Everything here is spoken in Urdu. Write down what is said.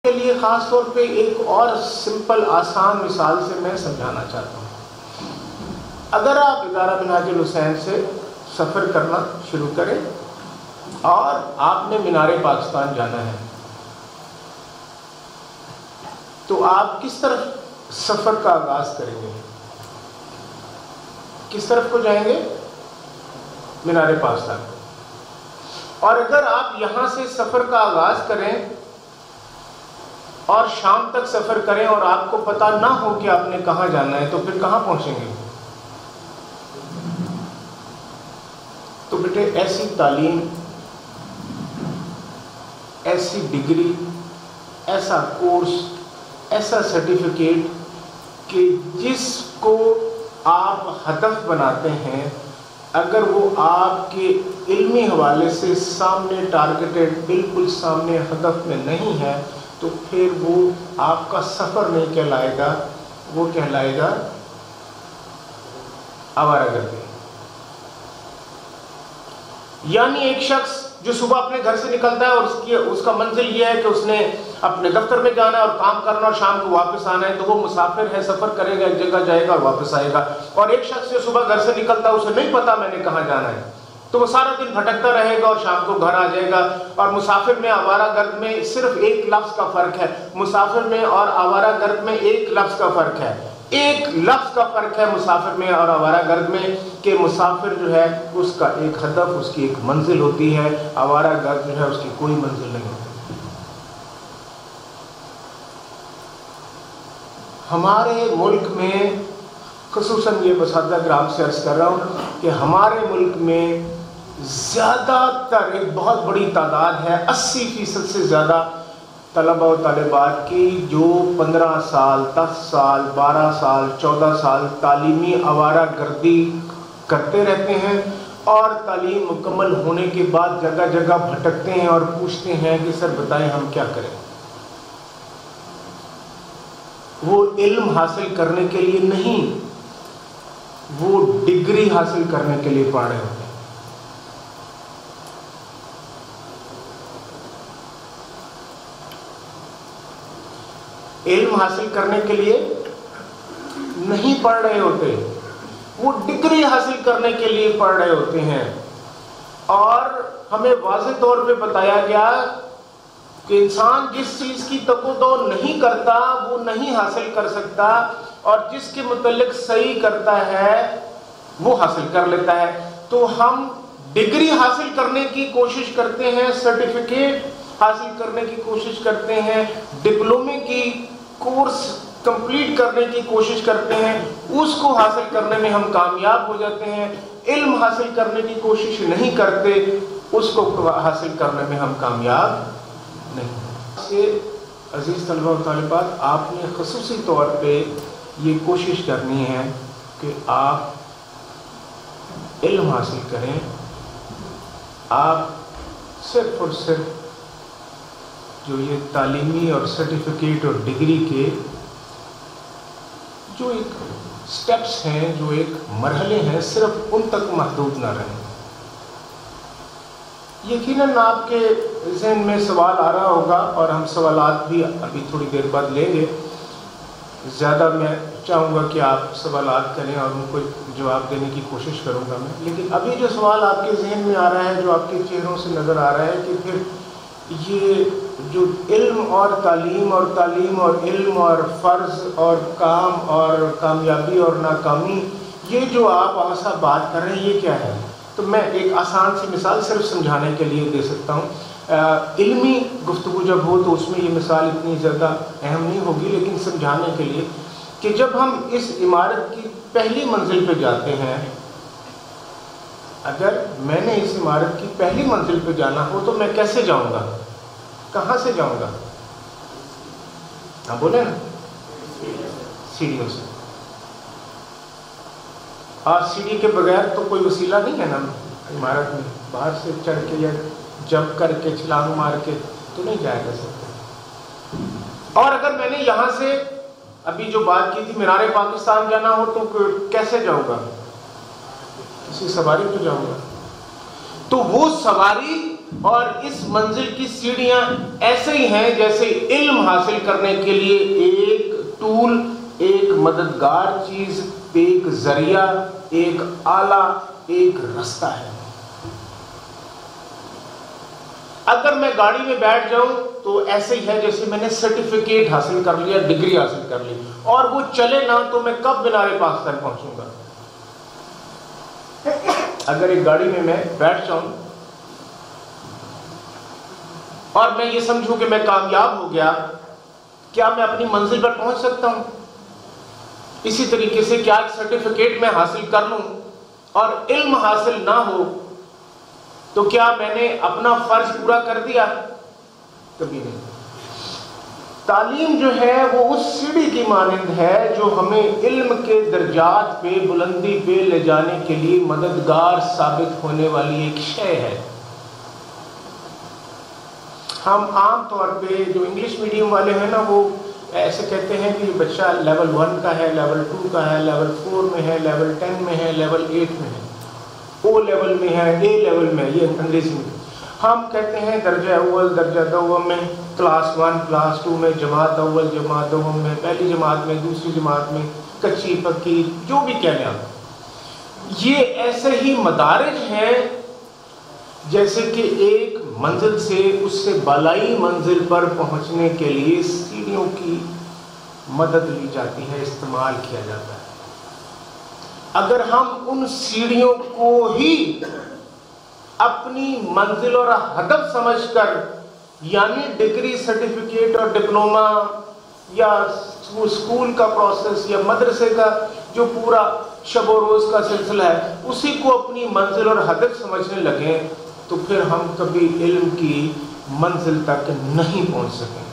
کے لیے خاص طور پہ ایک اور سمپل آسان مثال سے میں سمجھانا چاہتا ہوں. اگر آپ ادارہ منہاج الحسین سے سفر کرنا شروع کریں اور آپ نے مینار پاکستان جانا ہے تو آپ کس طرف سفر کا آغاز کریں گے؟ کس طرف کو جائیں گے؟ مینار پاکستان. اور اگر آپ یہاں سے سفر کا آغاز کریں اور شام تک سفر کریں اور آپ کو پتہ نہ ہو کہ آپ نے کہاں جانا ہے تو پھر کہاں پہنچیں گے؟ تو بیٹے ایسی تعلیم، ایسی ڈگری، ایسا کورس، ایسا سرٹیفکیٹ کہ جس کو آپ ہدف بناتے ہیں، اگر وہ آپ کے علمی حوالے سے سامنے ٹارگیٹڈ، بالکل سامنے ہدف میں نہیں ہے تو پھر وہ آپ کا سفر نہیں کہلائے گا، وہ کہلائے گا آوارہ گردی. یعنی ایک شخص جو صبح اپنے گھر سے نکلتا ہے اور اس کا منزل یہ ہے کہ اس نے اپنے دفتر میں جانا ہے اور کام کرنا اور شام کو واپس آنا ہے، تو وہ مسافر ہے، سفر کرے گا، ایک جگہ جائے گا اور واپس آئے گا. اور ایک شخص جو صبح گھر سے نکلتا ہے اسے نہیں پتا میں نے کہاں جانا ہے، تو وہ سارا دن بھٹکتا رہے گا اور شام کو گھر آ جائے گا. اور مسافر میں آوارہ گرد میں صرف ایک لفظ کا فرق ہے. مسافر میں اور آوارہ گرد میں ایک لفظ کا فرق ہے. ایک لفظ کا فرق ہے مسافر میں اور آوارہ گرد میں کہ مسافر جو ہے اس کا ایک ہدف، اس کی ایک منزل ہوتی ہے. آوارہ گرد جو ہے اس کی کوئی منزل نہیں ہوتی. ہمارے ملک میں خصوصاً یہ بسادہ گرام سے عرض کر رہا ہوں کہ ہمارے ملک میں زیادہ تر ایک بہت بڑی تعداد ہے، 80% سے زیادہ طلبہ و طالبات کی جو 15 سال، 10 سال، 12 سال، 14 سال تعلیمی آوارہ گردی کرتے رہتے ہیں اور تعلیم مکمل ہونے کے بعد جگہ جگہ بھٹکتے ہیں اور پوچھتے ہیں کہ سر بتائیں ہم کیا کریں. وہ علم حاصل کرنے کے لیے نہیں، وہ ڈگری حاصل کرنے کے لیے پڑھ رہے ہوتے ہیں. علم حاصل کرنے کے لیے نہیں پڑھ رہے ہوتے، وہ ڈگری حاصل کرنے کے لیے پڑھ رہے ہوتے ہیں. اور ہمیں واضح طور پہ بتایا گیا کہ انسان جس چیز کی تقویٰ نہیں کرتا وہ نہیں حاصل کر سکتا، اور جس کے متعلق صحیح کرتا ہے وہ حاصل کر لیتا ہے. تو ہم ڈگری حاصل کرنے کی کوشش کرتے ہیں، سرٹیفکیٹ حاصل کرنے کی کوشش کرتے ہیں، ڈپلومے کی کورس کمپلیٹ کرنے کی کوشش کرتے ہیں، اس کو حاصل کرنے میں ہم کامیاب ہو جاتے ہیں. علم حاصل کرنے کی کوشش نہیں کرتے، اس کو حاصل کرنے میں ہم کامیاب نہیں. سے عزیز طلبہ و طالبات، آپ نے خصوصی طور پہ یہ کوشش کرنی ہے کہ آپ علم حاصل کریں. آپ صرف اور صرف جو یہ تعلیمی اور سرٹیفکیٹ اور ڈگری کے جو ایک سٹیپس ہیں، جو ایک مرحلے ہیں، صرف ان تک محدود نہ رہیں. یقیناً آپ کے ذہن میں سوال آ رہا ہوگا اور ہم سوالات بھی ابھی تھوڑی دیر بعد لیں گے. زیادہ میں چاہوں گا کہ آپ سوالات کریں اور ان کو جواب دینے کی کوشش کروں گا میں. لیکن ابھی جو سوال آپ کے ذہن میں آ رہا ہے، جو آپ کے چہروں سے نظر آ رہا ہے کہ پھر یہ جو علم اور تعلیم اور تعلیم اور علم اور فرض اور کام اور کامیابی اور ناکامی، یہ جو آپ آسا بات کر رہے ہیں یہ کیا ہے؟ تو میں ایک آسان سی مثال صرف سمجھانے کے لیے دے سکتا ہوں. علمی گفتگو جب ہو تو اس میں یہ مثال اتنی زیادہ اہم نہیں ہوگی، لیکن سمجھانے کے لیے کہ جب ہم اس عمارت کی پہلی منزل پہ جاتے ہیں، اگر میں نے اس عمارت کی پہلی منزل پہ جانا ہو تو میں کیسے جاؤں گا؟ کہاں سے جاؤں گا؟ ہاں بولے نا، سیڑھیوں سے. اور سیڑھی کے بغیر تو کوئی وسیلہ نہیں ہے نا عمارت میں، باہر سے چڑھ کے یا جمپ کر کے چھلانگ مار کے تو نہیں جایا جا سکتا. اور اگر میں نے یہاں سے ابھی جو بات کی تھی مینار پاکستان جانا ہو تو کیسے جاؤں گا؟ کسی سواری پہ جاؤں گا. تو وہ سواری اور اس منزل کی سیڑھیاں ایسے ہی ہیں جیسے علم حاصل کرنے کے لیے ایک ٹول، ایک مددگار چیز، ایک ذریعہ، ایک آلہ، ایک رستہ ہے۔ اگر میں گاڑی میں بیٹھ جاؤں تو ایسے ہی ہے جیسے میں نے سرٹیفکیٹ حاصل کر لیا، ڈگری حاصل کر لی، اور وہ چلے نہ تو میں کب مینار پاکستان پہنچوں گا؟ اگر ایک گاڑی میں بیٹھ جاؤں اور میں یہ سمجھوں کہ میں کامیاب ہو گیا، کیا میں اپنی منزل پر پہنچ سکتا ہوں؟ اسی طریقے سے کیا ایک سرٹیفکیٹ میں حاصل کر لوں اور علم حاصل نہ ہو تو کیا میں نے اپنا فرض پورا کر دیا؟ کبھی نہیں۔ تعلیم جو ہے وہ اس سیڑھی کی مانند ہے جو ہمیں علم کے درجات پہ، بلندی پہ لے جانے کے لیے مددگار ثابت ہونے والی ایک شے ہے۔ ہم عام طور پہ جو انگلش میڈیم والے ہیں نا، وہ ایسے کہتے ہیں کہ بچہ لیول 1 کا ہے، لیول 2 کا ہے، لیول 4 میں ہے، لیول 10 میں ہے، لیول 8 میں ہے، او لیول میں ہے، اے لیول میں، یہ انگریزی میں۔ ہم کہتے ہیں درجہ اول، درجہ دوم میں، کلاس 1 کلاس 2 میں، جماعت اول جماعت دوم میں، پہلی جماعت میں، دوسری جماعت میں، کچی پکی، جو بھی کہہ لیں آپ۔ یہ ایسے ہی مدارج ہیں جیسے کہ ایک منزل سے اس سے بالائی منزل پر پہنچنے کے لیے سیڑھیوں کی مدد لی جاتی ہے، استعمال کیا جاتا ہے۔ اگر ہم ان سیڑھیوں کو ہی اپنی منزل اور ہدف سمجھ کر، یعنی ڈگری، سرٹیفکیٹ اور ڈپلومہ یا اسکول کا پروسیس یا مدرسے کا جو پورا شب و روز کا سلسلہ ہے، اسی کو اپنی منزل اور ہدف سمجھنے لگیں تو پھر ہم کبھی علم کی منزل تک نہیں پہنچ سکیں۔